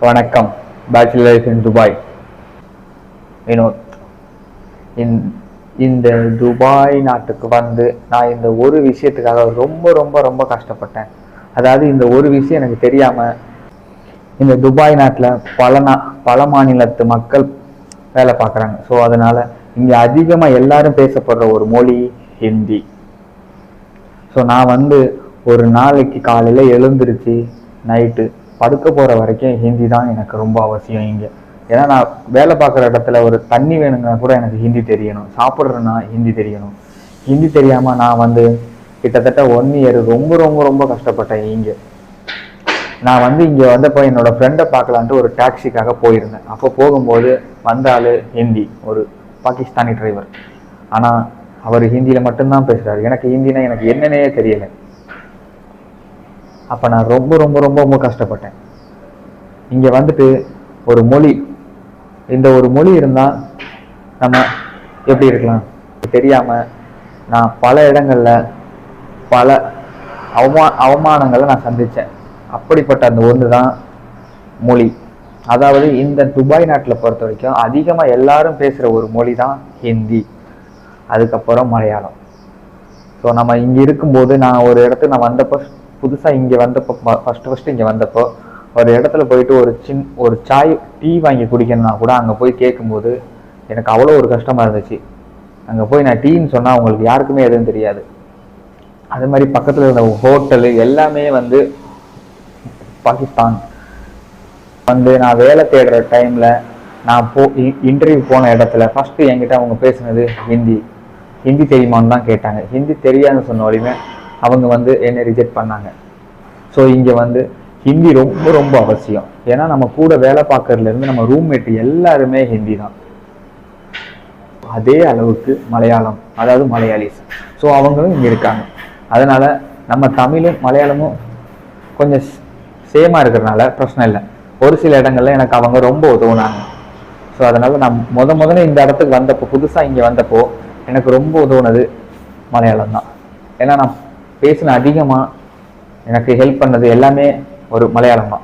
வணக்கம். Bachelors in Dubai. Vinod. இந்த துபாய் நாட்டுக்கு வந்து நான் இந்த ஒரு விஷயத்துக்காக ரொம்ப ரொம்ப ரொம்ப கஷ்டப்பட்டேன். அதாவது இந்த ஒரு விஷயம் எனக்கு தெரியாம இந்த துபாய் நாட்டில் பல மாநிலத்து மக்கள் வேலை பார்க்குறாங்க. ஸோ அதனால இங்கே அதிகமாக எல்லாரும் பேசப்படுற ஒரு மொழி ஹிந்தி. ஸோ நான் வந்து ஒரு நாளைக்கு காலையில் எழுந்திருச்சு நைட்டு படுக்க போகிற வரைக்கும் ஹிந்தி தான் எனக்கு ரொம்ப அவசியம் இங்கே. ஏன்னா நான் வேலை பார்க்குற இடத்துல ஒரு தண்ணி வேணுங்கன்னா கூட எனக்கு ஹிந்தி தெரியணும், சாப்பிட்றேன்னா ஹிந்தி தெரியணும். ஹிந்தி தெரியாமல் நான் வந்து கிட்டத்தட்ட 1 இயர் ரொம்ப ரொம்ப ரொம்ப கஷ்டப்பட்டேன் இங்கே. நான் வந்து இங்கே வந்தப்போ என்னோட ஃப்ரெண்டை பார்க்கலான்ட்டு ஒரு டாக்ஸிக்காக போயிருந்தேன். அப்போ போகும்போது வந்தால் ஹிந்தி, ஒரு பாகிஸ்தானி டிரைவர். ஆனால் அவர் ஹிந்தியில் மட்டும்தான் பேசுகிறாரு. எனக்கு ஹிந்தினா எனக்கு என்னன்னே தெரியலை. அப்போ நான் ரொம்ப ரொம்ப ரொம்ப ரொம்ப கஷ்டப்பட்டேன். இங்கே வந்துட்டு ஒரு மொழி, இந்த ஒரு மொழி இருந்தால் நம்ம எப்படி இருக்கலாம் தெரியாமல் நான் பல இடங்களில் பல அவமானங்களை நான் சந்தித்தேன். அப்படிப்பட்ட அந்த ஒன்று தான் மொழி. அதாவது இந்த துபாய் நாட்டில் பொறுத்த வரைக்கும் அதிகமாக எல்லாரும் பேசுகிற ஒரு மொழி தான் ஹிந்தி, அதுக்கப்புறம் மலையாளம். ஸோ நம்ம இங்கே இருக்கும்போது நான் ஒரு இடத்துக்கு நான் வந்தப்போ, புதுசாக இங்கே வந்தப்போ ஃபஸ்ட்டு இங்கே வந்தப்போ ஒரு இடத்துல போயிட்டு ஒரு சாய் டீ வாங்கி குடிக்கணும்னா கூட அங்கே போய் கேட்கும்போது எனக்கு அவ்வளோ ஒரு கஷ்டமாக இருந்துச்சு. அங்கே போய் நான் டீன்னு சொன்னால் அவங்களுக்கு யாருக்குமே எதுவும் தெரியாது. அதே மாதிரி பக்கத்தில் இருந்த ஹோட்டலு எல்லாமே வந்து பாகிஸ்தான். வந்து நான் வேலை தேடுற டைமில் நான் இன்டர்வியூ போன இடத்துல ஃபஸ்ட்டு என்கிட்ட அவங்க பேசுனது ஹிந்தி தெரியுமான்னு தான் கேட்டாங்க. ஹிந்தி தெரியாதுன்னு சொன்ன வரையுமே அவங்க வந்து என்னை ரிஜெக்ட் பண்ணாங்க. ஸோ இங்கே வந்து ஹிந்தி ரொம்ப ரொம்ப அவசியம். ஏன்னா நம்ம கூட வேலை பார்க்கறதுலேருந்து நம்ம ரூம்மேட் எல்லாருமே ஹிந்தி தான். அதே அளவுக்கு மலையாளம், அதாவது மலையாளிஸ். ஸோ அவங்களும் இங்கே இருக்காங்க. அதனால் நம்ம தமிழும் மலையாளமும் கொஞ்சம் சேமாக இருக்கிறதுனால பிரச்சனை இல்லை. ஒரு சில இடங்கள்ல எனக்கு அவங்க ரொம்ப உதவுனாங்க. ஸோ அதனால் நான் முதல்ல இந்த இடத்துக்கு வந்தப்போ, புதுசாக இங்கே வந்தப்போ எனக்கு ரொம்ப உதவுனது மலையாளம் தான். ஏன்னா நான் பேசின அதிகமாக எனக்கு ஹெல்ப் பண்ணது எல்லாமே ஒரு மலையாளம் தான்.